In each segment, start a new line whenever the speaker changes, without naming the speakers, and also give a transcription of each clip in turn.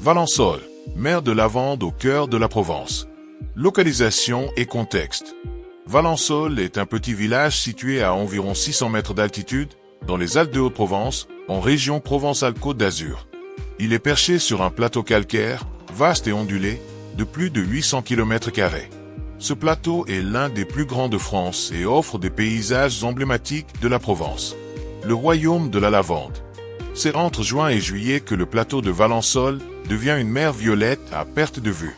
Valensole, mer de lavande au cœur de la Provence. Localisation et contexte. Valensole est un petit village situé à environ 600 mètres d'altitude, dans les Alpes de Haute-Provence, en région Provence-Alpes-Côte d'Azur. Il est perché sur un plateau calcaire, vaste et ondulé, de plus de 800 km². Ce plateau est l'un des plus grands de France et offre des paysages emblématiques de la Provence. Le royaume de la lavande. C'est entre juin et juillet que le plateau de Valensole devient une mer violette à perte de vue.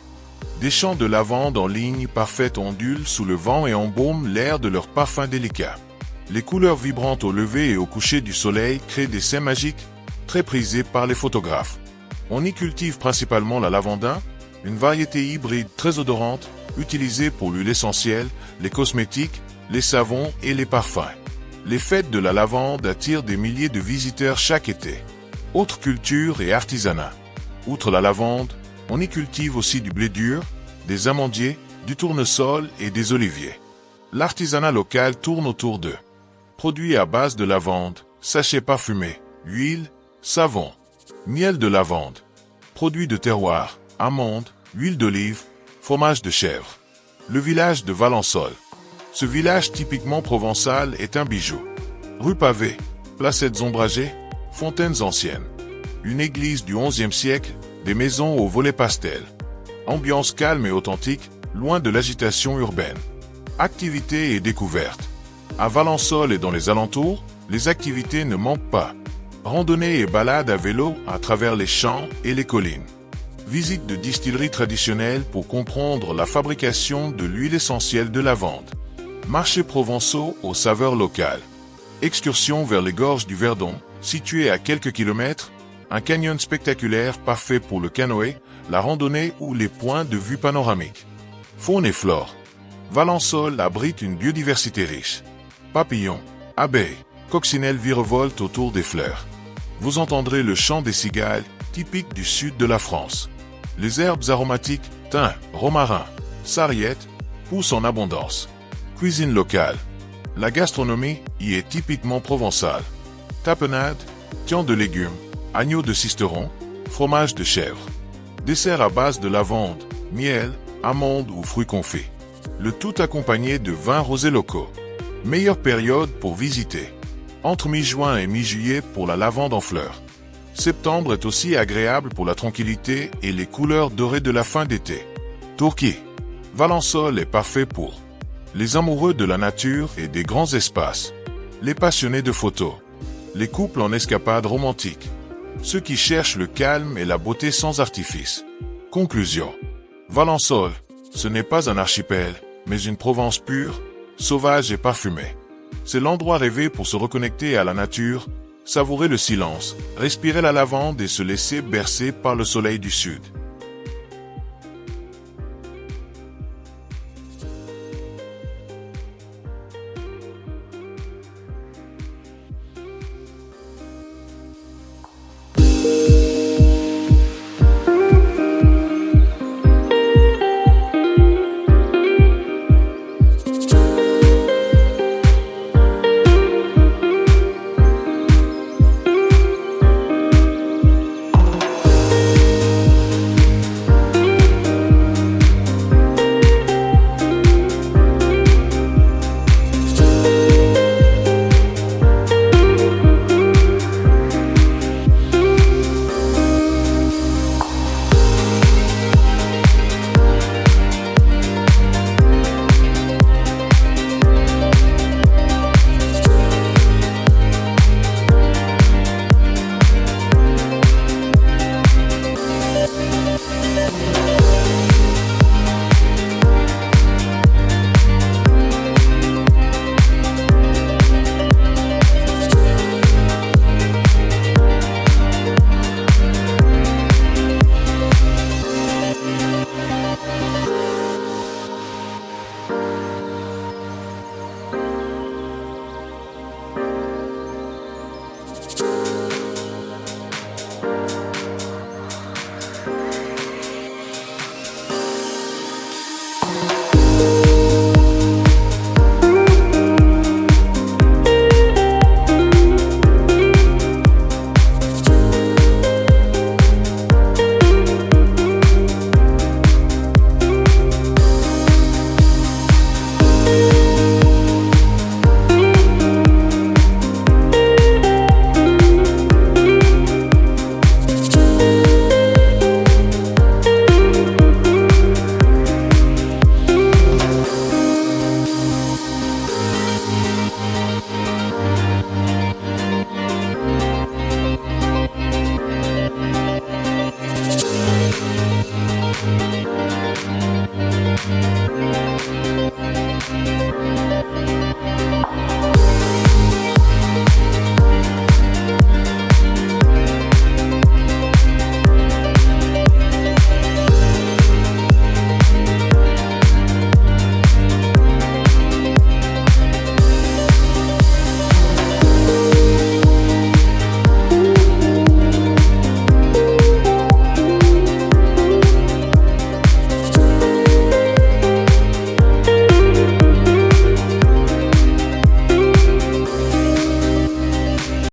Des champs de lavande en ligne parfaite ondulent sous le vent et embaument l'air de leurs parfums délicats. Les couleurs vibrantes au lever et au coucher du soleil créent des scènes magiques, très prisées par les photographes. On y cultive principalement la lavandin, une variété hybride très odorante, utilisée pour l'huile essentielle, les cosmétiques, les savons et les parfums. Les fêtes de la lavande attirent des milliers de visiteurs chaque été. Autres cultures et artisanat. Outre la lavande, on y cultive aussi du blé dur, des amandiers, du tournesol et des oliviers. L'artisanat local tourne autour d'eux. Produits à base de lavande, sachets parfumés, huile, savon, miel de lavande, produits de terroir, amandes, huile d'olive, fromage de chèvre. Le village de Valensole. Ce village typiquement provençal est un bijou. Rue pavée, placettes ombragées, fontaines anciennes. Une église du XIe siècle, des maisons aux volets pastel. Ambiance calme et authentique, loin de l'agitation urbaine. Activités et découvertes. À Valensole et dans les alentours, les activités ne manquent pas. Randonnées et balades à vélo à travers les champs et les collines. Visite de distilleries traditionnelles pour comprendre la fabrication de l'huile essentielle de lavande. Marchés provençaux aux saveurs locales. Excursion vers les gorges du Verdon, situées à quelques kilomètres. Un canyon spectaculaire parfait pour le canoë, la randonnée ou les points de vue panoramiques. Faune et flore. Valensole abrite une biodiversité riche. Papillons, abeilles, coccinelles virevoltent autour des fleurs. Vous entendrez le chant des cigales, typique du sud de la France. Les herbes aromatiques, thym, romarin, sarriette, poussent en abondance. Cuisine locale. La gastronomie y est typiquement provençale. Tapenade, tian de légumes, agneau de Sisteron, fromage de chèvre. Dessert à base de lavande, miel, amandes ou fruits confits. Le tout accompagné de vins rosés locaux. Meilleure période pour visiter. Entre mi-juin et mi-juillet pour la lavande en fleurs. Septembre est aussi agréable pour la tranquillité et les couleurs dorées de la fin d'été. Turquie. Valensole est parfait pour les amoureux de la nature et des grands espaces. Les passionnés de photos. Les couples en escapade romantique. Ceux qui cherchent le calme et la beauté sans artifice. Conclusion. Valensole, ce n'est pas un archipel, mais une Provence pure, sauvage et parfumée. C'est l'endroit rêvé pour se reconnecter à la nature, savourer le silence, respirer la lavande et se laisser bercer par le soleil du sud.